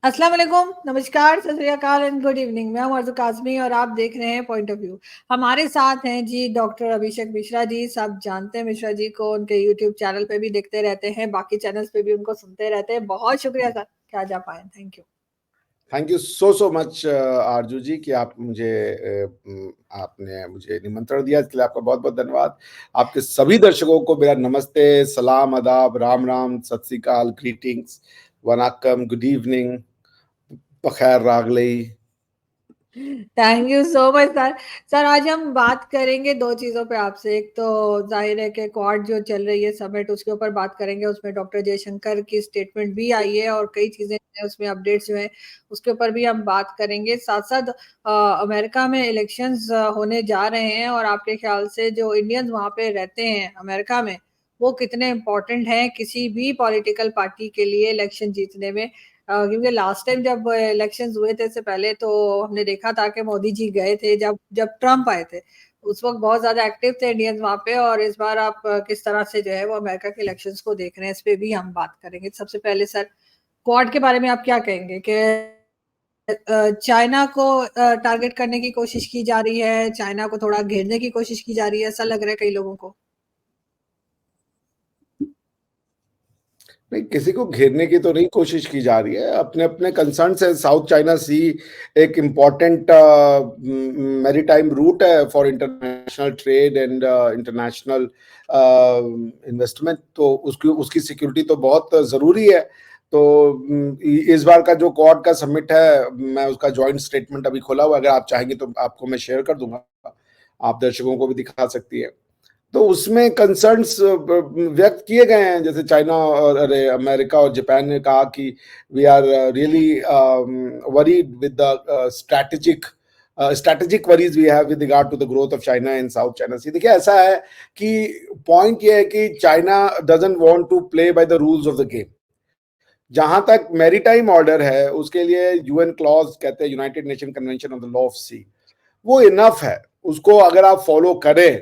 अस्सलाम वालेकुम, नमस्कार, सत श्री अकाल एंड गुड इवनिंग। मैं हूं अर्ज़ू काज़मी और आप देख रहे हैं पॉइंट ऑफ व्यू। हमारे साथ हैं जी डॉक्टर अभिषेक मिश्रा जी। सब जानते हैं मिश्रा जी को, उनके यूट्यूब चैनल पे भी देखते रहते हैं, बाकी चैनल्स पे भी उनको सुनते रहते हैं। बहुत शुक्रिया सर कि आज आप आए। Thank you. Thank you so much आरजू जी कि आप मुझे आपने मुझे निमंत्रण दिया, इसके लिए आपका बहुत बहुत धन्यवाद। आपके सभी दर्शकों को मेरा नमस्ते, सलाम, आदाब, राम राम, सत श्री अकाल, ग्रीटिंग्स, वनाकम, गुड इवनिंग, बखैर रागलई। Thank you so much sir. Sir आज हम बात करेंगे दो चीजों पे आपसे। एक तो जाहिर है कि क्वाड जो चल रही है समिट, उसके ऊपर बात करेंगे। उसमें डॉक्टर जयशंकर की स्टेटमेंट भी आई है और कई चीजें हैं उसमें, अपडेट्स जो है उसके ऊपर भी हम बात करेंगे। साथ साथ अमेरिका में इलेक्शंस होने जा रहे हैं और आपके ख्याल से जो इंडियंस वहां पे रहते हैं अमेरिका में, वो कितने इम्पोर्टेंट हैं किसी भी पॉलिटिकल पार्टी के लिए इलेक्शन जीतने में। क्योंकि लास्ट टाइम जब इलेक्शंस हुए थे, इससे पहले तो हमने देखा था कि मोदी जी गए थे जब जब ट्रम्प आए थे, उस वक्त बहुत ज्यादा एक्टिव थे इंडियंस वहां पे। और इस बार आप किस तरह से जो है वो अमेरिका के इलेक्शंस को देख रहे हैं, इस पे भी हम बात करेंगे। सबसे पहले सर, क्वाड के बारे में आप क्या कहेंगे कि चाइना को टारगेट करने की कोशिश की जा रही है, चाइना को थोड़ा घेरने की कोशिश की जा रही है, ऐसा लग रहा है कई लोगों को। नहीं, किसी को घेरने की तो नहीं कोशिश की जा रही है, अपने अपने कंसर्न है। साउथ चाइना सी एक इम्पॉर्टेंट मैरीटाइम रूट है for international trade and international investment, तो उसकी उसकी सिक्योरिटी तो बहुत ज़रूरी है। तो इस बार का जो क्वाड का समिट है, मैं उसका जॉइंट स्टेटमेंट अभी खोला हुआ, अगर आप चाहेंगे तो आपको मैं शेयर कर दूंगा, आप दर्शकों को भी दिखा सकती है। तो उसमें कंसर्न्स व्यक्त किए गए हैं, जैसे चाइना और अरे अमेरिका और जापान ने कहा कि we are really worried with the strategic worries we have with regard to the growth of China in South China Sea. देखिए, ऐसा है कि पॉइंट ये है कि China doesn't want to play by the rules of the game. जहां तक maritime order है, उसके लिए यूएन क्लॉज कहते हैं, United Nation Convention on the Law of Sea, वो इनफ है। उसको अगर आप फॉलो करें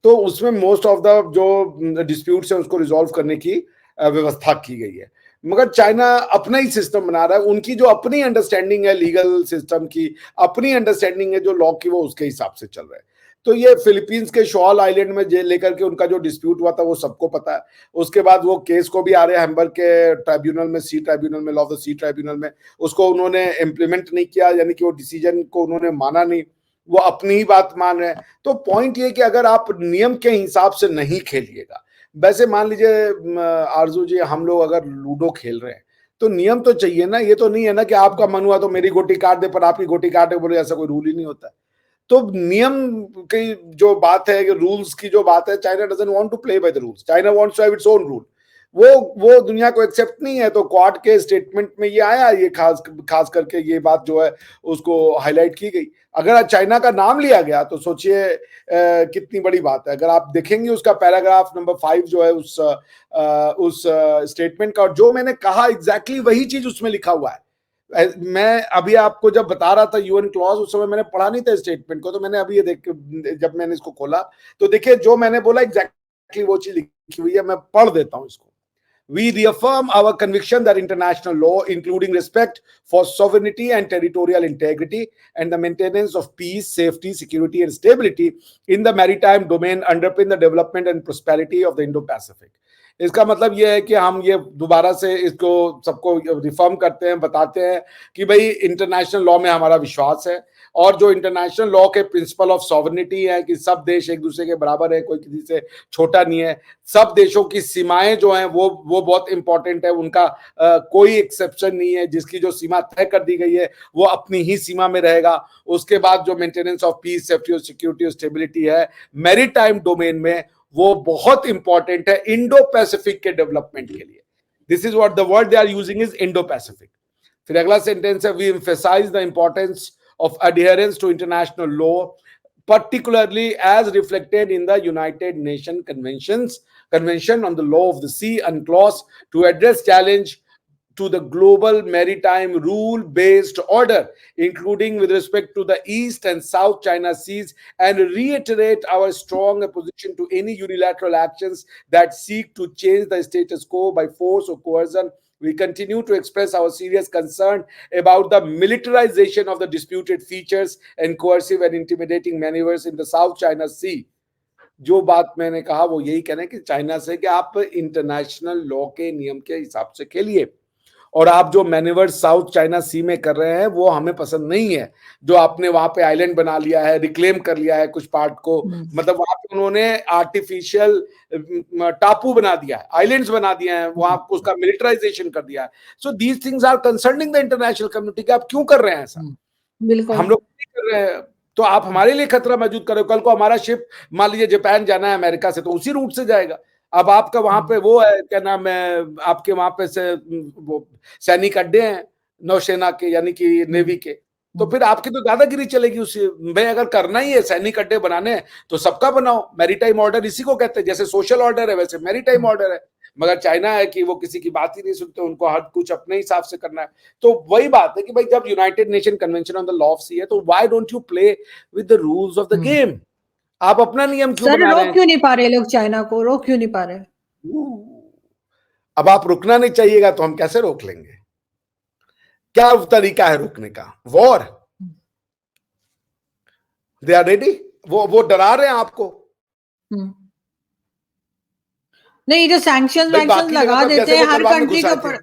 तो उसमें मोस्ट ऑफ द जो डिस्प्यूट्स हैं उसको रिजॉल्व करने की व्यवस्था की गई है। मगर चाइना अपना ही सिस्टम बना रहा है, उनकी जो अपनी अंडरस्टैंडिंग है लीगल सिस्टम की, अपनी अंडरस्टैंडिंग है जो लॉ की, वो उसके हिसाब से चल रहा है। तो ये फिलीपींस के शॉल आइलैंड में लेकर के उनका जो डिस्प्यूट हुआ था वो सबको पता है। उसके बाद वो केस को भी आ रहे हैं हैम्बर्ग के ट्राइब्यूनल में, सी ट्राइब्यूनल में, law of the sea tribunal में। उसको उन्होंने इम्प्लीमेंट नहीं किया, यानी कि वो डिसीजन को उन्होंने माना नहीं, वो अपनी ही बात मान रहे हैं। तो पॉइंट ये कि अगर आप नियम के हिसाब से नहीं खेलिएगा, वैसे मान लीजिए आरजू जी, हम लोग अगर लूडो खेल रहे हैं तो नियम तो चाहिए ना। ये तो नहीं है ना कि आपका मन हुआ तो मेरी गोटी काट दे पर आपकी गोटी काटे, बोले, ऐसा कोई रूल ही नहीं होता है। तो नियम की जो बात है, रूल्स की जो बात है, China doesn't want to play by the rules, China wants to have its own rule. वो दुनिया को एक्सेप्ट नहीं है। तो क्वाड के स्टेटमेंट में ये आया, ये खास करके ये बात जो है उसको हाईलाइट की गई। अगर चाइना का नाम लिया गया तो सोचिए कितनी बड़ी बात है। अगर आप देखेंगे उसका पैराग्राफ नंबर 5 जो है उस स्टेटमेंट का, और जो मैंने कहा एग्जैक्टली वही चीज उसमें लिखा हुआ है। मैं अभी आपको जब बता रहा था यूएन क्लॉज, उस समय मैंने पढ़ा नहीं था स्टेटमेंट को, तो मैंने अभी ये जब मैंने इसको खोला तो देखिए जो मैंने बोला एग्जैक्टली वो चीज लिखी हुई है। मैं पढ़ देता हूं इसको। We reaffirm our conviction that international law, including respect for sovereignty and territorial integrity, and the maintenance of peace, safety, security, and stability in the maritime domain, underpin the development and prosperity of the Indo-Pacific. इसका मतलब यह है कि हम ये दोबारा से इसको सबको रिफॉर्म करते हैं, बताते हैं कि भाई इंटरनेशनल लॉ में हमारा विश्वास है, और जो इंटरनेशनल लॉ के प्रिंसिपल ऑफ सॉवरेनिटी है कि सब देश एक दूसरे के बराबर है, कोई किसी से छोटा नहीं है, सब देशों की सीमाएं जो हैं वो बहुत इंपॉर्टेंट है, उनका कोई एक्सेप्शन नहीं है, जिसकी जो सीमा तय कर दी गई है वो अपनी ही सीमा में रहेगा। उसके बाद जो मेंटेनेंस ऑफ पीस, सेफ्टी और सिक्योरिटी और स्टेबिलिटी है मैरीटाइम डोमेन में, वो बहुत इंपॉर्टेंट है इंडो पैसिफिक के डेवलपमेंट के लिए। This is what the word they are using is Indo Pacific. फिर अगला सेंटेंस है, we emphasise the importance of adherence to international law, particularly as reflected in the United Nations Convention on the Law of the Sea, UNCLOS, to address challenge to the global maritime rule-based order, including with respect to the East and South China Seas, and reiterate our strong opposition to any unilateral actions that seek to change the status quo by force or coercion. We continue to express our serious concern about the militarization of the disputed features and coercive and intimidating maneuvers in the South China Sea. जो बात मैंने कहा वो यही कहना है कि China से कि आप इंटरनेशनल लॉ के नियम के हिसाब से खेलिए, और आप जो मैनेवर साउथ चाइना सी में कर रहे हैं वो हमें पसंद नहीं है। जो आपने वहां पे आइलैंड बना लिया है, रिक्लेम कर लिया है कुछ पार्ट को, मतलब वहां पे उन्होंने आर्टिफिशियल टापू बना दिया है, आइलैंड्स बना दिए हैं, वहां उसका मिलिटराइजेशन कर दिया है। So these things are concerning the international community कि आप क्यों कर रहे हैं ऐसा? बिल्कुल हम लोग नहीं कर रहे हैं, तो आप हमारे लिए खतरा मौजूद करो। कल को हमारा शिप मान लीजिए जापान जाना है अमेरिका से, तो उसी रूट से जाएगा। अब आपका वहां पे वो है, क्या नाम है, आपके वहां पे से वो सैनिक अड्डे हैं नौसेना के, यानी कि नेवी के, तो फिर आपकी तो दादागिरी चलेगी उससे। भाई अगर करना ही है सैनिक अड्डे बनाने हैं तो सबका बनाओ। मैरीटाइम ऑर्डर इसी को कहते हैं, जैसे सोशल ऑर्डर है वैसे मैरीटाइम ऑर्डर है। मगर चाइना है कि वो किसी की बात ही नहीं सुनते, उनको हर कुछ अपने हिसाब से करना है। तो वही बात है कि भाई जब United Nation Convention on the Law of Sea है, तो why don't you play with the rules of the game? आप अपना नियम क्यों सर बना रहे रोक हैं? क्यों नहीं पा रहे लोग चाइना को, रोक क्यों नहीं पा रहे? अब आप रुकना नहीं चाहिएगा तो हम कैसे रोक लेंगे? क्या तरीका है रोकने का? वॉर। They are ready. वो डरा रहे हैं आपको। नहीं, जो सैंक्शन वैंक्शन लगा देते हैं हर कंट्री के ऊपर,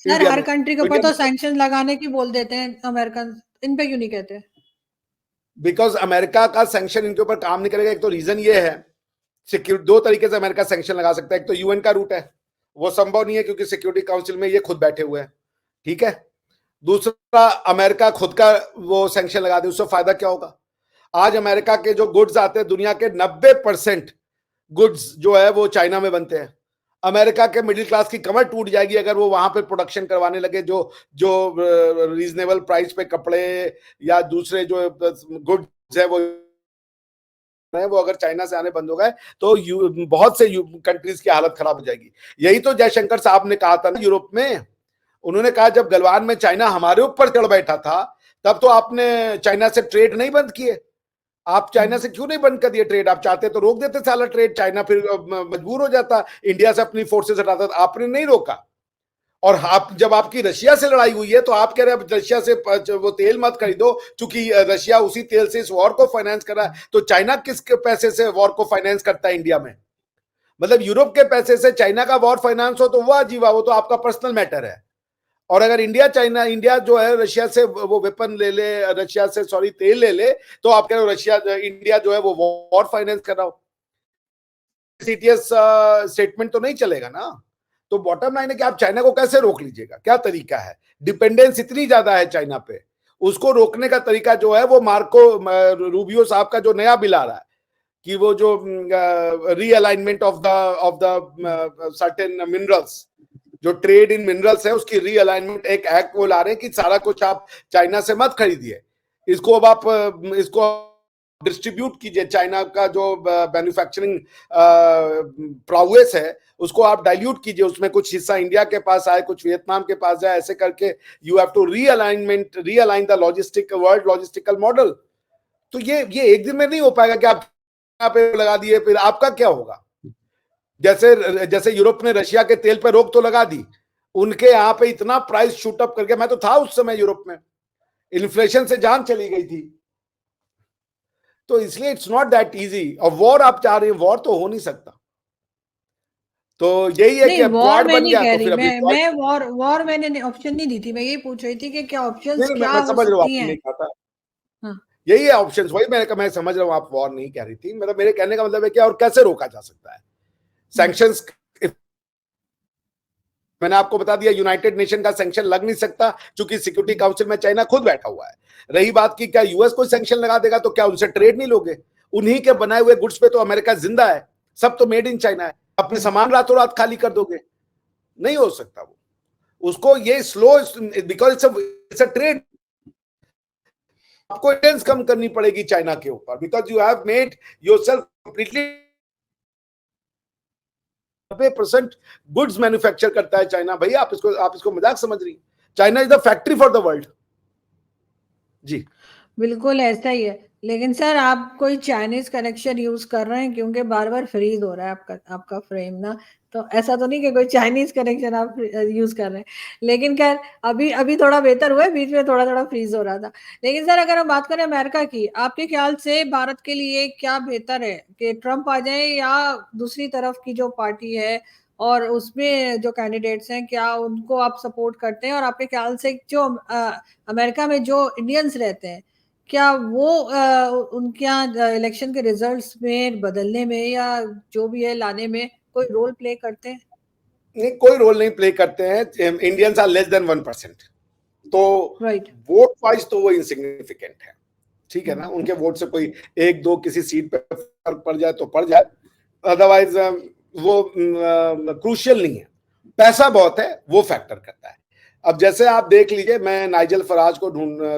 सर हर कंट्री के ऊपर तो सैंक्शन लगाने की बोल देते हैं अमेरिकन, इन पे क्यों नहीं कहते? बिकॉज अमेरिका का सैंक्शन इनके ऊपर काम नहीं करेगा। एक तो रीजन ये है, दो तरीके से अमेरिका सैंक्शन लगा सकता है। एक तो यूएन का रूट है, वो संभव नहीं है क्योंकि सिक्योरिटी काउंसिल में ये खुद बैठे हुए हैं, ठीक है। दूसरा, अमेरिका खुद का वो सैंक्शन लगा दे, उससे फायदा क्या होगा? आज अमेरिका के जो गुड्स आते हैं, दुनिया के 90% गुड्स जो है वो चाइना में बनते हैं। अमेरिका के मिडिल क्लास की कमर टूट जाएगी अगर वो वहां पे प्रोडक्शन करवाने लगे, जो जो रीजनेबल प्राइस पे कपड़े या दूसरे जो गुड्स है वो अगर चाइना से आने बंद हो गए तो बहुत से कंट्रीज की हालत खराब हो जाएगी। यही तो जयशंकर साहब ने कहा था ना यूरोप में। उन्होंने कहा जब गलवान में चाइना हमारे ऊपर चढ़ बैठा था, तब तो आपने चाइना से ट्रेड नहीं बंद किए। आप चाइना से क्यों नहीं बंद कर दिए ट्रेड? आप चाहते तो रोक देते साला ट्रेड, चाइना फिर मजबूर हो जाता, इंडिया से अपनी फोर्सेस हटाता। आपने नहीं रोका। और आप जब आपकी रशिया से लड़ाई हुई है तो आप कह रहे हैं रशिया से वो तेल मत खरीदो, क्योंकि रशिया उसी तेल से इस वॉर को फाइनेंस कर रहा है। तो चाइना किस पैसे से वॉर को फाइनेंस करता है इंडिया में? मतलब यूरोप के पैसे से चाइना का वॉर फाइनेंस हो तो वाह जी वाह, वो तो आपका पर्सनल मैटर है। और अगर इंडिया जो है रशिया से वो वेपन ले ले, रशिया से सॉरी तेल ले ले, तो आप कह रहे हो रशिया इंडिया जो है वो वॉर फाइनेंस कर रहा हो। सीटीएस स्टेटमेंट तो नहीं चलेगा ना। तो बॉटम लाइन है कि आप चाइना को कैसे रोक लीजिएगा? क्या तरीका है? डिपेंडेंस इतनी ज्यादा है चाइना पे, उसको रोकने का तरीका जो है वो मार्को रूबियो साहब का जो नया बिल आ रहा है कि वो जो realignment of the certain minerals, जो ट्रेड इन मिनरल्स है उसकी रीअलाइनमेंट, एक एक्ट वो ला रहे हैं कि सारा कुछ आप चाइना से मत खरीदिए, इसको अब आप इसको डिस्ट्रीब्यूट कीजिए। चाइना का जो मैन्युफैक्चरिंग प्रोग्रेस है उसको आप डाइल्यूट कीजिए, उसमें कुछ हिस्सा इंडिया के पास आए, कुछ वियतनाम के पास जाए, ऐसे करके you have to realign the world logistical model. तो ये एक दिन में नहीं हो पाएगा कि आप यहाँ पे लगा दिए फिर आपका क्या होगा? जैसे यूरोप ने रशिया के तेल पे रोक तो लगा दी, उनके यहाँ पे इतना प्राइस शूट अप करके, मैं तो था उस समय यूरोप में, इन्फ्लेशन से जान चली गई थी। तो इसलिए इट्स नॉट दैट इजी। और वॉर आप चाह रहे हैं, वॉर तो हो नहीं सकता। तो यही है कि अब वॉर क्वाड मैं बन नहीं गया कह तो रही, फिर अभी मैं वॉर मैंने ऑप्शन नहीं दी थी। मैं यही पूछ रही थी कि क्या ऑप्शंस नहीं, क्या मैं हो समझ रहा हूँ सकती आपने हैं। नहीं कहा था। हाँ। यही है ऑप्शंस, वही मैंने कहा, मैं समझ रहा हूँ आप वॉर नहीं कह रही थी। मतलब मेरे कहने का मतलब है कि और कैसे रोका जा सकता है सैंक्शंस? मैंने आपको बता दिया यूनाइटेड नेशन का सैंक्शन लग नहीं सकता क्योंकि सिक्योरिटी काउंसिल में चाइना खुद बैठा हुआ है। रही बात की क्या यूएस कोई सैंक्शन लगा देगा तो क्या उनसे ट्रेड नहीं लोगे? उन्हीं के बनाए हुए गुड्स पे तो अमेरिका जिंदा है, सब तो मेड इन चाइना है। अपने सामान रातों रात खाली कर दोगे? नहीं हो सकता वो। उसको ये slow, because it's a trade. आपको टेंस कम करनी पड़ेगी चाइना के ऊपर, because you have made yourself completely 90% goods manufacture करता है चाइना। भैया आप इसको मजाक समझ रही? China is the factory for the world. जी बिल्कुल ऐसा ही है। लेकिन सर आप कोई चाइनीज कनेक्शन यूज कर रहे हैं, क्योंकि बार बार फ्रीज हो रहा है आपका आपका फ्रेम ना। तो ऐसा तो नहीं कि कोई चाइनीज कनेक्शन आप यूज कर रहे हैं। लेकिन खैर अभी अभी थोड़ा बेहतर हुआ है, बीच में थोड़ा थोड़ा फ्रीज हो रहा था। लेकिन सर अगर हम बात करें अमेरिका की, आपके ख्याल से भारत के लिए क्या बेहतर है, कि ट्रम्प आ जाए या दूसरी तरफ की जो पार्टी है और उसमें जो कैंडिडेट्स हैं, क्या उनको आप सपोर्ट करते हैं? और आपके ख्याल से जो अमेरिका में जो इंडियंस रहते हैं, क्या वो उनके यहाँ इलेक्शन के रिजल्ट्स में बदलने में या जो भी है लाने में कोई रोल प्ले करते हैं? नहीं, कोई रोल नहीं प्ले करते हैं। Indians are less than 1%। तो राइट। वोट वाइज तो वो इनसिग्निफिकेंट है, ठीक है ना। उनके वोट से कोई एक दो किसी सीट पे फर्क पड़ जाए तो पड़ जाए, अदरवाइज वो क्रूशियल नहीं है। पैसा बहुत है, वो फैक्टर करता है। अब जैसे आप देख लीजिए, मैं नाइजल फराज को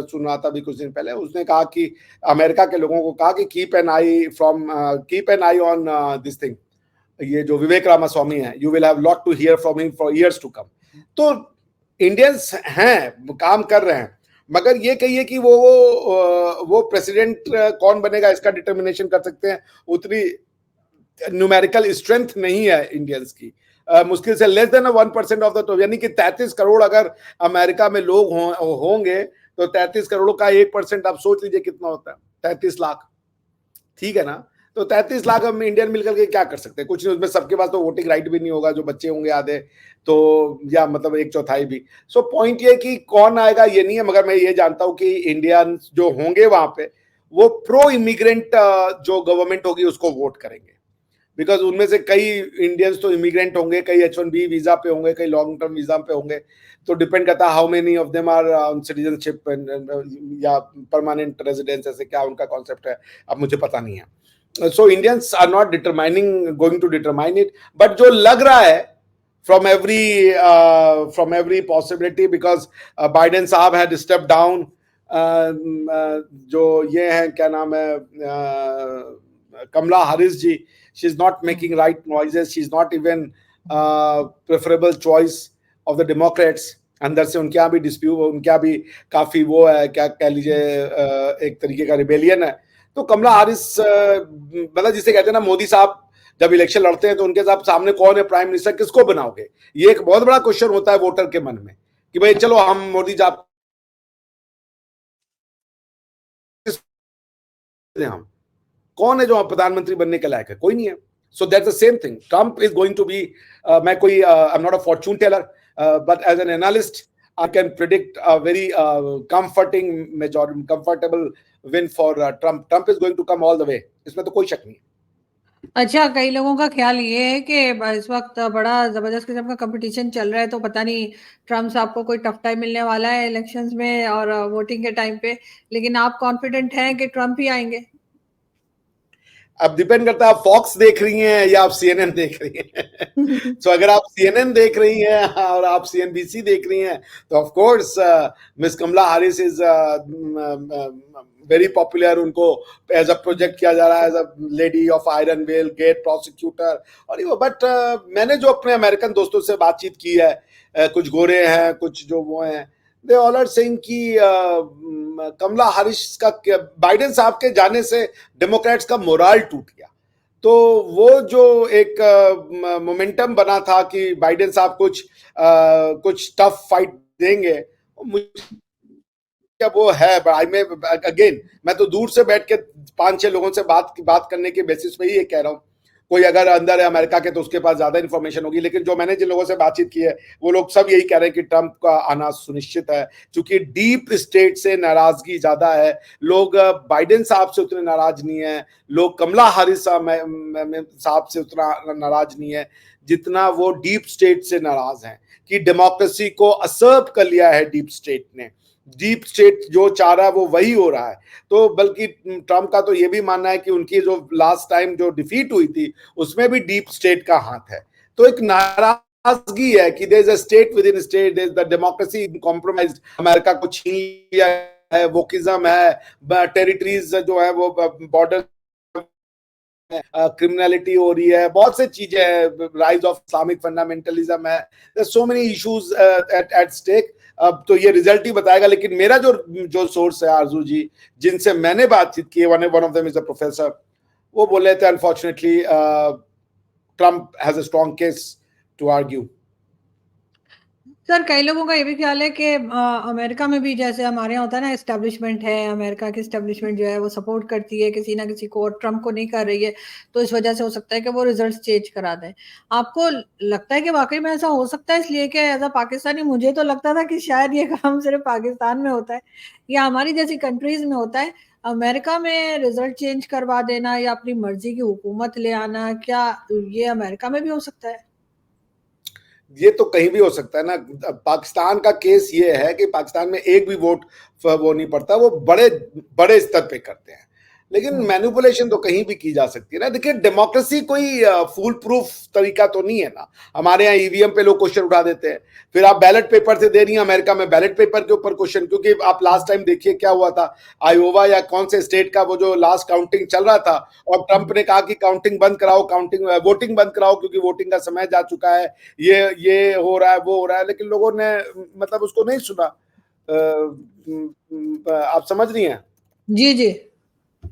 सुन रहा था अभी कुछ दिन पहले। उसने कहा कि अमेरिका के लोगों को कहा कि keep an eye on this thing, ये जो विवेक रामास्वामी है, you will have lot to hear from him for years to come. तो इंडियंस हैं, काम कर रहे हैं, मगर ये कहिए कि वो प्रेसिडेंट कौन बनेगा इसका डिटर्मिनेशन कर सकते हैं, उतनी न्यूमेरिकल स्ट्रेंथ नहीं है इंडियंस की। मुश्किल से less than 1% of the total, यानी कि 33 करोड़ अगर अमेरिका में लोग होंगे तो 33 करोड़ का 1% आप सोच लीजिए कितना होता है, 33 लाख, ठीक है ना। तो 33 लाख हम इंडियन मिलकर के क्या कर सकते हैं? कुछ नहीं। उसमें सबके पास तो वोटिंग राइट भी नहीं होगा, जो बच्चे होंगे आधे, तो या मतलब एक चौथाई भी। सो पॉइंट ये कि कौन आएगा ये नहीं है, मगर मैं ये जानता हूं कि इंडियन जो होंगे वहां पे, वो प्रो इमिग्रेंट जो गवर्नमेंट होगी उसको वोट करेंगे। बिकॉज उनमें से कई इंडियंस तो इमिग्रेंट होंगे, कई H1B वीजा पे होंगे, कई लॉन्ग टर्म वीजा पे होंगे। तो डिपेंड करता है how many of them are on citizenship या परमानेंट रेजिडेंस, ऐसे क्या उनका कॉन्सेप्ट है, अब मुझे पता नहीं है। So Indians are not going to determine it, but जो लग रहा है from every possibility, because Biden साहब had stepped down, जो ये है क्या नाम है, Kamala Harris ji, she is not making right noises, she is not even preferable choice of the Democrats। अंदर से उनके यहाँ भी डिस्प्यूट, उनके यहाँ भी काफी वो है, क्या कह लीजिए, एक तरीके का रिबेलियन है। तो कमला हैरिस, मतलब जिसे कहते हैं ना, मोदी साहब जब इलेक्शन लड़ते हैं तो उनके साथ सामने कौन है प्राइम मिनिस्टर, किसको बनाओगे, ये एक बहुत बड़ा क्वेश्चन होता है वोटर के मन में, कि भाई चलो हम मोदी जी हम कौन है जो प्रधानमंत्री बनने के लायक है? कोई नहीं है। So that's the same thing, Trump is going to be, मैं कोई I am not a fortune teller, but as an analyst I can predict a very comfortable win for Trump. Trump is going to come all the way, इसमें तो कोई शक नहीं। अच्छा, कई लोगों का ख्याल ये है कि इस वक्त बड़ा जबरदस्त किस्म का कंपटीशन चल रहा है, तो पता नहीं ट्रम्प साहब को कोई टफ टाइम मिलने वाला है इलेक्शंस में और वोटिंग के टाइम पे। लेकिन आप कॉन्फिडेंट हैं कि ट्रम्प ही आएंगे? अब डिपेंड करता है आप फॉक्स देख रही हैं या आप CNN देख रही हैं। सो अगर आप CNN देख रही हैं और आप CNBC देख रही हैं, तो of course Miss Kamala Harris is very popular. उनको एज अ प्रोजेक्ट किया जा रहा है as a lady of iron well, gate prosecutor और ये। बट मैंने जो अपने अमेरिकन दोस्तों से बातचीत की है, कुछ गोरे हैं, कुछ जो वो हैं, दे ऑल आर सेइंग कि कमला हैरिस का, बाइडेन साहब के जाने से डेमोक्रेट्स का मोराल टूट गया। तो वो जो एक मोमेंटम बना था कि बाइडेन साहब कुछ टफ फाइट देंगे, क्या वो है? आई में अगेन, मैं तो दूर से बैठ के 5-6 लोगों से बात करने के बेसिस पे ही ये कह रहा हूँ। कोई अगर अंदर है अमेरिका के तो उसके पास ज्यादा इंफॉर्मेशन होगी, लेकिन जो मैंने जिन लोगों से बातचीत की है वो लोग सब यही कह रहे हैं कि ट्रंप का आना सुनिश्चित है, क्योंकि डीप स्टेट से नाराजगी ज्यादा है। लोग बाइडेन साहब से उतने नाराज नहीं है, लोग कमला हैरिस साहब से उतना नाराज नहीं है, जितना वो डीप स्टेट से नाराज हैं कि डेमोक्रेसी को असर्व कर लिया है डीप स्टेट ने। डीप स्टेट जो चाह रहा है वो वही हो रहा है। तो बल्कि ट्रम्प का तो ये भी मानना है कि उनकी जो लास्ट टाइम जो डिफीट हुई थी उसमें भी डीप स्टेट का हाथ है। तो एक नाराजगी है कि there is a state within state, there is the democracy compromised, America को छीन लिया है, वोकिज्म है, टेरिटरीज जो है वो बॉर्डर क्रिमिनलिटी हो रही है, बहुत से चीजें है, राइज ऑफ इस्लामिक फंडामेंटलिज्म है, so many issues at stake. अब तो ये रिजल्ट ही बताएगा, लेकिन मेरा जो जो सोर्स है आरजू जी, जिनसे मैंने बातचीत की, one of them is a professor, वो बोले थे unfortunately Trump has a strong case to argue. Sir कई लोगों का ये भी ख्याल है कि अमेरिका में भी जैसे हमारे यहाँ होता है ना, एस्टेब्लिशमेंट है, अमेरिका की एस्टेब्लिशमेंट जो है वो सपोर्ट करती है किसी ना किसी को, और ट्रम्प को नहीं कर रही है, तो इस वजह से हो सकता है कि वो रिजल्ट चेंज करा दें। आपको लगता है कि वाकई में ऐसा हो सकता है? इसलिए कि एज अ पाकिस्तानी मुझे तो लगता था कि शायद ये काम सिर्फ पाकिस्तान में होता है या हमारी जैसी कंट्रीज में होता है। अमेरिका में रिजल्ट चेंज करवा देना या अपनी मर्जी की हुकूमत ले आना, क्या ये अमेरिका में भी हो सकता है? ये तो कहीं भी हो सकता है ना। पाकिस्तान का केस ये है कि पाकिस्तान में एक भी वोट वो नहीं पड़ता, वो बड़े बड़े स्तर पे करते हैं, लेकिन मैनिपुलेशन तो कहीं भी की जा सकती है ना। देखिए, डेमोक्रेसी कोई फूल प्रूफ तरीका तो नहीं है ना। हमारे यहाँ ईवीएम पे लोग क्वेश्चन उठा देते हैं, फिर आप बैलेट पेपर से दे रही हैं, अमेरिका में बैलेट पेपर के ऊपर क्वेश्चन, क्योंकि आप लास्ट टाइम देखिए क्या हुआ था, आयोवा या कौन से स्टेट का वो जो लास्ट काउंटिंग चल रहा था, और ट्रंप ने कहा कि काउंटिंग बंद कराओ, वोटिंग बंद कराओ, क्योंकि वोटिंग का समय जा चुका है, ये हो रहा है, वो हो रहा है, लेकिन लोगों ने मतलब उसको नहीं सुना। आप समझ रही हैं? जी जी।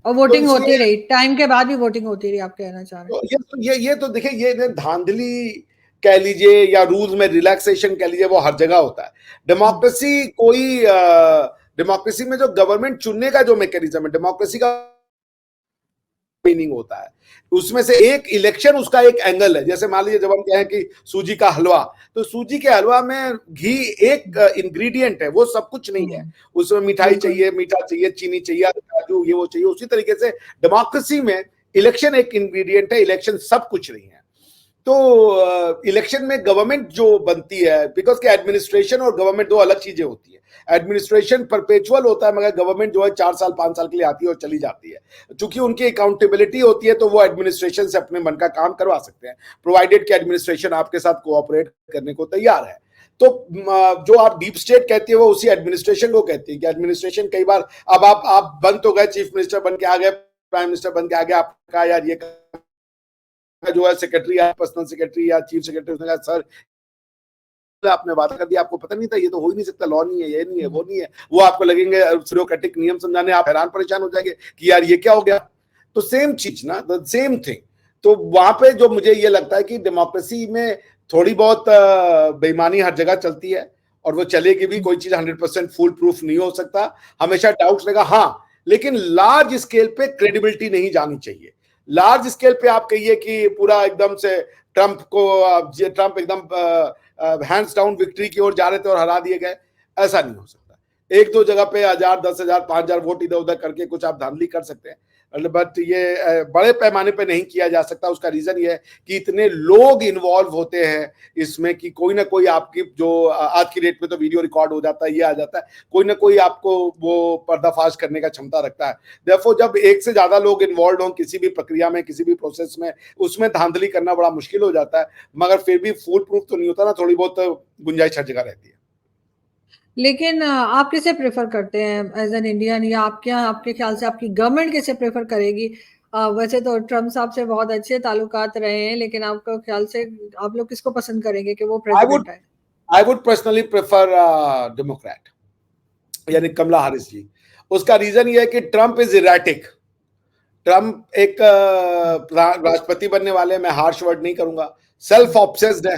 और तो वोटिंग होती इसलिए रही, टाइम के बाद भी वोटिंग होती रही, आप कहना चाह रहे हैं? ये तो देखिए, ये धांधली कह लीजिए या रूल्स में रिलैक्सेशन कह लीजिए, वो हर जगह होता है। डेमोक्रेसी कोई डेमोक्रेसी में जो गवर्नमेंट चुनने का जो मैकेनिज्म है, डेमोक्रेसी का मीनिंग होता है, उसमें से एक इलेक्शन उसका एक एंगल है। जैसे मान लीजिए जब हम कहें कि सूजी का हलवा, तो सूजी के हलवा में घी एक इंग्रेडिएंट है, वो सब कुछ नहीं है। उसमें मिठाई चाहिए, मीठा चाहिए, चीनी चाहिए, काजू, ये वो चाहिए। उसी तरीके से डेमोक्रेसी में इलेक्शन एक इंग्रेडिएंट है, इलेक्शन सब कुछ नहीं है। तो इलेक्शन में गवर्नमेंट जो बनती है, बिकॉज के एडमिनिस्ट्रेशन और गवर्नमेंट दो अलग चीजें होती है। एडमिनिस्ट्रेशन परपेचुअल होता है, मगर गवर्नमेंट जो है 4 साल 5 साल के लिए आती है और चली जाती है। चूंकि उनकी अकाउंटेबिलिटी होती है, तो वो एडमिनिस्ट्रेशन से अपने मन का काम करवा सकते हैं, प्रोवाइडेड कि एडमिनिस्ट्रेशन आपके साथ कोऑपरेट करने को तैयार है। तो जो आप डीप स्टेट कहती है, वो उसी एडमिनिस्ट्रेशन को कहती है कि एडमिनिस्ट्रेशन कई बार, अब आप बन तो गए, चीफ मिनिस्टर बन के आ गए, प्राइम मिनिस्टर बन के आ गए, आपका यार ये जो है सेक्रेटरी या पर्सनल सेक्रेटरी या चीफ सेक्रेटरी, उसने कहा सर आपने बात कर दी, आपको पता नहीं था, ये तो हो ही नहीं सकता, लॉ नहीं है, ये नहीं है, वो नहीं है। वो आपको लगेंगे ब्यूरोक्रेटिक नियम समझाने, आप हैरान परेशान हो जाएंगे कि यार ये क्या हो गया। तो सेम चीज ना, द सेम थिंग। तो वहां पे जो मुझे ये लगता है कि डेमोक्रेसी में थोड़ी बहुत बेईमानी हर जगह चलती है, और वो चलेगी भी। कोई चीज 100% फुल प्रूफ नहीं हो सकता, हमेशा डाउट रहेगा। हाँ, लेकिन लार्ज स्केल पे क्रेडिबिलिटी नहीं जानी चाहिए। लार्ज स्केल पे आप कहिए कि पूरा एकदम से ट्रंप एकदम हैंड्स डाउन विक्ट्री की ओर जा रहे थे और हरा दिए गए, ऐसा नहीं हो सकता। एक दो जगह पे 1000, 10,000, 5,000 वोट इधर उधर करके कुछ आप धांधली कर सकते हैं, बट ये बड़े पैमाने पे नहीं किया जा सकता। उसका रीजन ये है कि इतने लोग इन्वॉल्व होते हैं इसमें, कि कोई ना कोई आपकी जो आज की डेट में तो वीडियो रिकॉर्ड हो जाता है, ये आ जाता है, कोई ना कोई आपको वो पर्दाफाश करने का क्षमता रखता है। देयरफॉर जब एक से ज्यादा लोग इन्वॉल्व हों किसी भी प्रक्रिया में, किसी भी प्रोसेस में, उसमें धांधली करना बड़ा मुश्किल हो जाता है। मगर फिर भी फुल प्रूफ तो नहीं होता ना, थोड़ी बहुत गुंजाइश हर जगह रहती है। लेकिन आप किसे प्रेफर करते हैं एज एन इंडियन, या आपके यहाँ, आपके ख्याल से आपकी गवर्नमेंट किसे प्रेफर करेगी? वैसे तो ट्रम्प साहब से बहुत अच्छे ताल्लुकात रहे हैं, लेकिन आपके ख्याल से आप लोग किसको पसंद करेंगे कि वो प्रेसिडेंट है? I would personally prefer Democrat, यानी कमला हैरिस जी। उसका रीजन ये है कि ट्रंप इज इरेटिक। ट्रंप एक राष्ट्रपति बनने वाले, मैं हार्श वर्ड नहीं करूंगा, सेल्फ ऑब्सेस्ड है,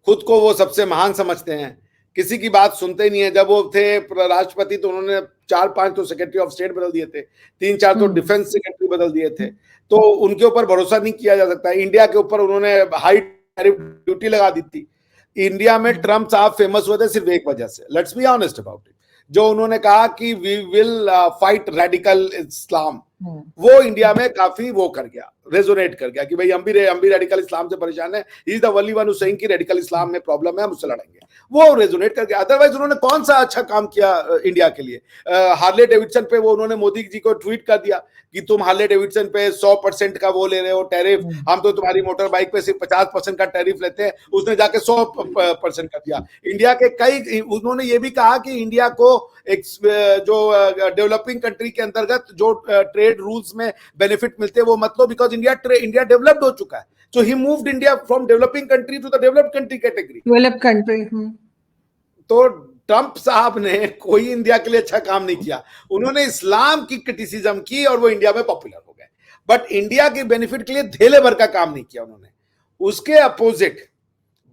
खुद को वो सबसे महान समझते हैं, किसी की बात सुनते नहीं है। जब वो थे राष्ट्रपति तो उन्होंने 4-5 तो सेक्रेटरी ऑफ स्टेट बदल दिए थे, 3-4 तो डिफेंस सेक्रेटरी बदल दिए थे। तो उनके ऊपर भरोसा नहीं किया जा सकता। इंडिया के ऊपर उन्होंने हाई टैरिफ ड्यूटी लगा दी थी। इंडिया में ट्रंप साहब फेमस हुए थे सिर्फ एक वजह से, let's be honest about it, जो उन्होंने कहा कि वी विल फाइट रेडिकल इस्लाम। वो इंडिया में काफी वो कर गया, रेजोनेट कर गया कि भाई हम भी रेडिकल इस्लाम से परेशान है, he is the only one who saying कि रेडिकल इस्लाम में प्रॉब्लम है, हम उससे लड़ेंगे। वो रेजोनेट कर गया। अदरवाइज उन्होंने कौन सा अच्छा काम किया इंडिया के लिए? हार्ले डेविडसन पे वो उन्होंने मोदी जी को ट्वीट कर दिया कि तुम हार्ले डेविडसन पे 100% का वो ले रहे हो टैरिफ, हम तो तुम्हारी मोटर बाइक पे सिर्फ 50% का टैरिफ लेते हैं। उसने जाके 100% कर दिया। इंडिया के कई, उन्होंने ये भी कहा कि इंडिया को एक जो डेवलपिंग कंट्री के अंतर्गत जो ट्रेड रूल्स में बेनिफिट मिलते हैं वो मत लो, बिकॉज इंडिया डेवलप्ड हो चुका है, so he moved India from developing country to the developed country category. Develop country. तो ट्रंप साहब ने कोई इंडिया के लिए अच्छा काम नहीं किया, उन्होंने इस्लाम की क्रिटिसिज्म की और वो इंडिया में पॉपुलर हो गए, बट इंडिया के बेनिफिट के लिए धेले भर का काम नहीं किया उन्होंने। उसके अपोजिट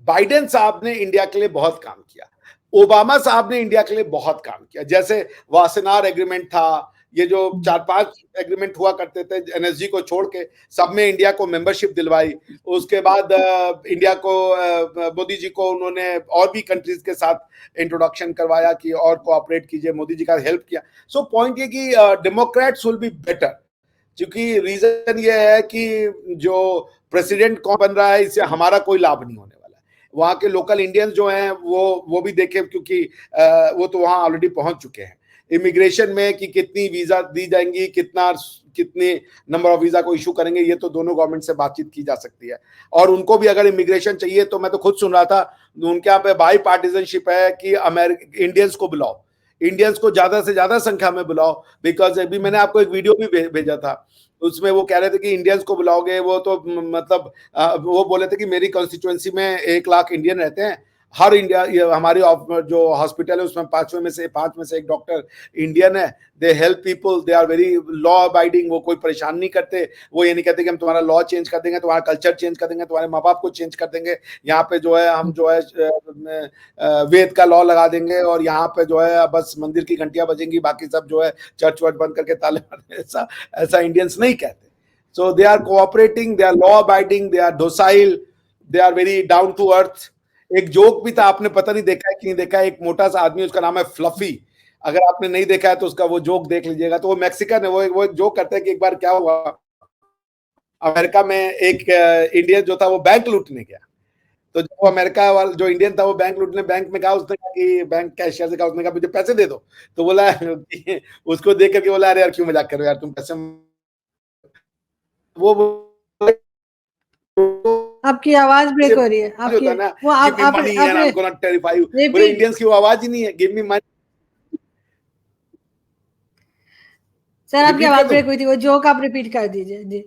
बाइडेन साहब ने इंडिया के लिए बहुत काम किया, ओबामा साहब ने इंडिया के लिए बहुत काम किया, जैसे वासेनार एग्रीमेंट था, ये जो 4-5 एग्रीमेंट हुआ करते थे एनएसजी को छोड़ के, सब में इंडिया को मेंबरशिप दिलवाई। उसके बाद इंडिया को मोदी जी को उन्होंने और भी कंट्रीज के साथ इंट्रोडक्शन करवाया कि और कोऑपरेट कीजिए, मोदी जी का हेल्प किया। सो पॉइंट ये कि डेमोक्रेट्स विल बी बेटर, क्योंकि रीजन ये है कि जो प्रेसिडेंट कौन बन रहा है इससे हमारा कोई लाभ नहीं होने वाला है। वहां के लोकल इंडियंस जो हैं वो भी देखे, क्योंकि वो तो वहां ऑलरेडी पहुंच चुके हैं। इमिग्रेशन में कि कितनी वीजा दी जाएंगी, कितने नंबर ऑफ वीजा को इशू करेंगे, ये तो दोनों गवर्नमेंट से बातचीत की जा सकती है। और उनको भी अगर इमिग्रेशन चाहिए तो मैं तो खुद सुन रहा था, उनके यहाँ पे बाई पार्टीजनशिप है कि इंडियंस को बुलाओ, इंडियंस को ज्यादा से ज्यादा संख्या में बुलाओ। बिकॉज अभी मैंने आपको एक वीडियो भी भेजा था, उसमें वो कह रहे थे कि इंडियंस को बुलाओगे, वो तो मतलब वो बोले थे कि मेरी कॉन्स्टिट्यूएंसी में 1 लाख इंडियन रहते हैं, हर इंडिया हमारी जो हॉस्पिटल है उसमें 5 में से 1 डॉक्टर इंडियन है। They help people, they are very law abiding, वो कोई परेशान नहीं करते, वो ये नहीं कहते कि हम तुम्हारा लॉ चेंज कर देंगे, तुम्हारा कल्चर चेंज कर देंगे, तुम्हारे माँ बाप को चेंज कर देंगे, यहाँ पे जो है हम जो है वेद का लॉ लगा देंगे और यहाँ पे जो है बस मंदिर की घंटियां बजेंगी, बाकी सब जो है चर्च वर्च बंद करके ताले मारने। ऐसा इंडियंस नहीं कहते। So they are cooperating, they are law abiding, they are docile, they are very down to earth. एक जोक भी था, आपने पता नहीं देखा है कि नहीं देखा है, एक मोटा सा आदमी, उसका नाम है फ्लफी, अगर आपने नहीं देखा है तो उसका वो जोक देख लीजिएगा। तो वो मैक्सिकन है, वो एक जोक करता है कि एक बार क्या हुआ, अमेरिका में एक इंडियन जो था वो बैंक लूटने गया। तो जो अमेरिका वाला जो इंडियन था वो बैंक लूटने, बैंक में कहा, उसने कहा कि बैंक कैशियर से कहा, उसने कहा मुझे पैसे दे दो। तो बोला उसको देख करके बोला अरे यार क्यों मजाक कर रहे हो यार, तुम पैसे, वो आपकी आवाज ब्रेक हो रही है, आपकी होता ना, वो आप money and I am gonna terrify you, बोले इंडियंस की वो आवाज ही नहीं है, गिव मी मनी। सर आपकी आवाज ब्रेक हुई थी, वो जोक आप रिपीट कर दीजिए जी।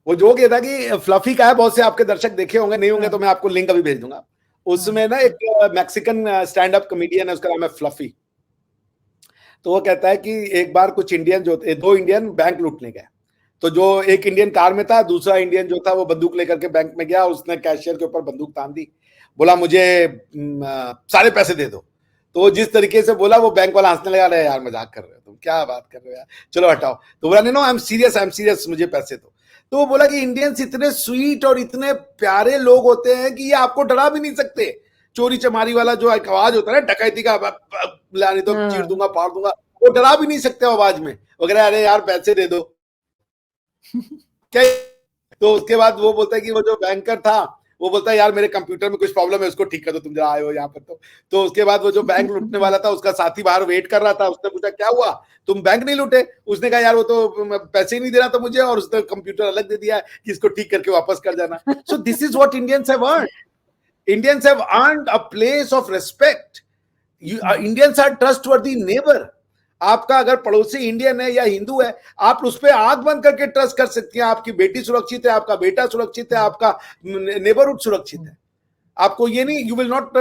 वो जोक ये था कि फ्लफी का है, बहुत से आपके दर्शक देखे होंगे, नहीं होंगे तो मैं आपको लिंक अभी भेज दूंगा। उसमें ना एक मैक्सिकन स्टैंड अप कॉमेडियन है, उसका नाम है फ्लफी। तो वो कहता है कि एक बार कुछ इंडियन जो थे, 2 इंडियन बैंक लूटने गए, तो जो एक इंडियन कार में था, दूसरा इंडियन जो था वो बंदूक लेकर के बैंक में गया, उसने कैशियर के ऊपर बंदूक तान दी, बोला मुझे सारे पैसे दे दो। तो जिस तरीके से बोला वो बैंक वाला हंसने लगा, रहे यार मजाक कर रहे हो तुम, क्या बात कर रहे हो यार, चलो हटाओ। तो बोला नहीं नो आई एम सीरियस, मुझे पैसे दो। तो वो बोला कि इंडियंस इतने स्वीट और इतने प्यारे लोग होते हैं कि ये आपको डरा भी नहीं सकते। चोरी चमारी वाला जो एक आवाज होता है ना, डकैती का, नहीं तो चीर दूंगा फाड़ दूंगा, वो डरा भी नहीं सकते आवाज में, वगैरह अरे यार पैसे दे दो क्या। तो उसके बाद वो बोलता है कि वो जो बैंकर था वो बोलता है यार मेरे कंप्यूटर में कुछ प्रॉब्लम है, उसको ठीक कर दो, तुम जरा आए हो यहाँ पर। तो उसके बाद वो जो बैंक लूटने वाला था उसका साथी बाहर वेट कर रहा था, उसने पूछा क्या हुआ, तुम बैंक नहीं लूटे? उसने कहा यार वो तो पैसे ही नहीं दे रहा था मुझे, और उसने कंप्यूटर अलग दे दिया है कि इसको ठीक करके वापस कर जाना। So this is what Indians have earned. Indians have earned a place of respect. Indians are trustworthy neighbour. आपका अगर पड़ोसी इंडियन है या हिंदू है, आप उस पर आंख बंद करके ट्रस्ट कर सकते हैं, आपकी बेटी सुरक्षित है, आपका बेटा सुरक्षित है, आपका नेबरहुड सुरक्षित है। आपको ये नहीं, यू विल नॉट,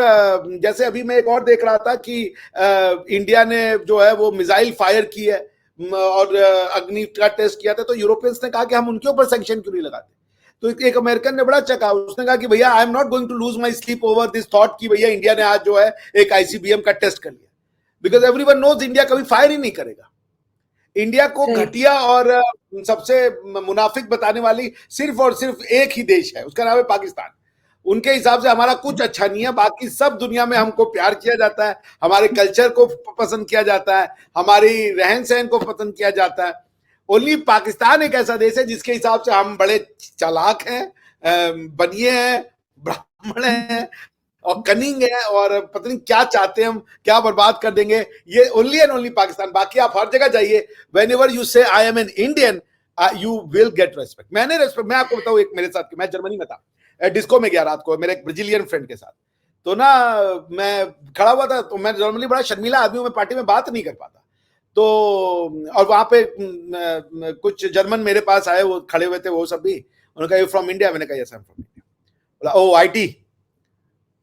जैसे अभी मैं एक और देख रहा था कि इंडिया ने जो है वो मिसाइल फायर की है और अग्नि का टेस्ट किया था, तो यूरोपियंस ने कहा कि हम उनके ऊपर सैंक्शन क्यों नहीं लगाते। तो एक अमेरिकन ने बड़ा चका, उसने कहा कि भैया I am not going to lose my sleep over this thought कि भैया इंडिया ने आज जो है एक आईसीबीएम का टेस्ट कर लिया, बिकॉज एवरीवन नोज इंडिया कभी फायर ही नहीं करेगा। इंडिया को घटिया और सबसे मुनाफिक बताने वाली सिर्फ और सिर्फ एक ही देश है, उसका नाम है पाकिस्तान। उनके हिसाब से हमारा कुछ अच्छा नहीं है, बाकी सब दुनिया में हमको प्यार किया जाता है, हमारे कल्चर को पसंद किया जाता है, हमारी रहन सहन को पसंद किया जाता है। ओनली पाकिस्तान एक ऐसा देश है जिसके हिसाब से हम बड़े चालाक हैं, बनिए हैं, ब्राह्मण हैं और कनिंग है, और पता नहीं क्या चाहते हैं हम, क्या बर्बाद कर देंगे, ये ओनली एंड ओनली पाकिस्तान। बाकी आप हर जगह जाइए, वेन एवर यू से I am an Indian, you will get respect. मैंने रेस्पेक्ट, मैं आपको बताऊं, एक मेरे साथ, मैं जर्मनी में था, डिस्को में गया रात को मेरे एक ब्राजीलियन फ्रेंड के साथ। तो ना मैं खड़ा हुआ था, तो मैं नॉर्मली बड़ा शर्मीला आदमी हूं, मैं पार्टी में बात नहीं कर पाता। तो और वहां पे कुछ जर्मन मेरे पास आए, वो खड़े हुए थे, वो सब भी, उन्होंने कहा यू फ्रॉम इंडिया, मैंने कहा yes I am from India. बोला ओ आईटी,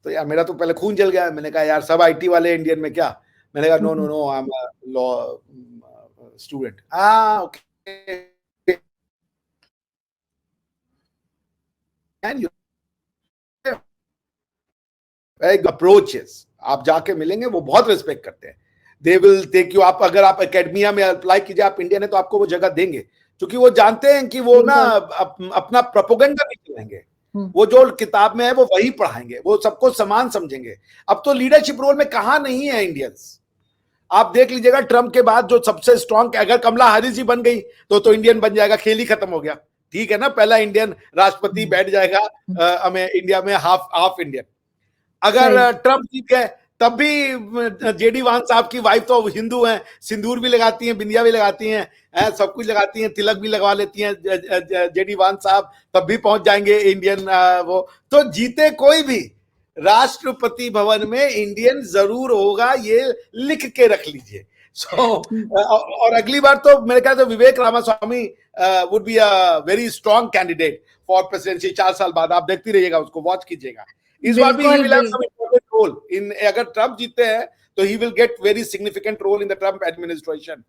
तो यार मेरा तो पहले खून जल गया, मैंने कहा यार सब आईटी वाले इंडियन में क्या, मैंने कहा no no no I am law student. हाँ ओके, एंड अप्रोचेस, आप जाके मिलेंगे, वो बहुत रिस्पेक्ट करते हैं, दे विल टेक यू, आप अगर आप एकेडमिया में अप्लाई कीजिए, आप इंडियन है तो आपको वो जगह देंगे, क्योंकि वो जानते हैं कि वो ना अपना प्रोपोगंडा नहीं चलाएंगे, वो जो किताब में है वो वही पढ़ाएंगे, वो सबको समान समझेंगे। अब तो लीडरशिप रोल में कहां नहीं है इंडियंस, आप देख लीजिएगा ट्रम्प के बाद जो सबसे स्ट्रांग, अगर कमला हैरिस जी बन गई तो इंडियन बन जाएगा, खेल ही खत्म हो गया, ठीक है ना, पहला इंडियन राष्ट्रपति बैठ जाएगा हमें इंडिया में, हाफ हाफ इंडियन। अगर ट्रम्प जीत गए तब भी जेडी वांस साहब की वाइफ तो हिंदू हैं, सिंदूर भी लगाती हैं, बिंदिया भी लगाती हैं, सब कुछ लगाती हैं, तिलक भी लगवा लेती हैं जेडी वांस साहब, तब भी पहुंच जाएंगे इंडियन वो। तो जीते कोई भी, राष्ट्रपति भवन में इंडियन जरूर होगा, ये लिख के रख लीजिए। और अगली बार तो मेरे ख्याल से Vivek Ramaswamy would be a very strong candidate for presidency, 4 साल बाद आप देखती रहिएगा, उसको वॉच कीजिएगा। इस बार भी he will have some important role in, अगर ट्रम्प जीते हैं तो he will get very significant role in the Trump administration।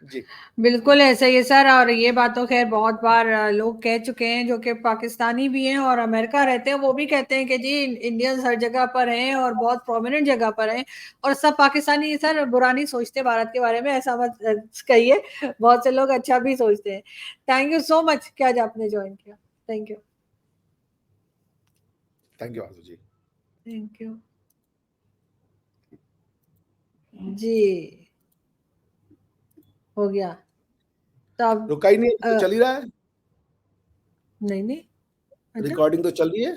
जी बिल्कुल ऐसा ही है सर, और ये बात तो खैर बहुत बार लोग कह चुके हैं जो कि पाकिस्तानी भी हैं और अमेरिका रहते हैं, वो भी कहते हैं कि जी इंडियंस हर जगह पर हैं और बहुत प्रोमिनेंट जगह पर हैं, और सब पाकिस्तानी सर बुरा नहीं सोचते भारत के बारे में, ऐसा मत कहिए, बहुत से लोग अच्छा भी सोचते हैं। थैंक यू सो मच कि आज आपने ज्वाइन किया। Thank you. Thank you Aarzoo ji. Thank you जी। हो गया तो अब रुका ही नहीं, तो चल ही रहा है, नहीं नहीं, अच्छा रिकॉर्डिंग तो चल रही है।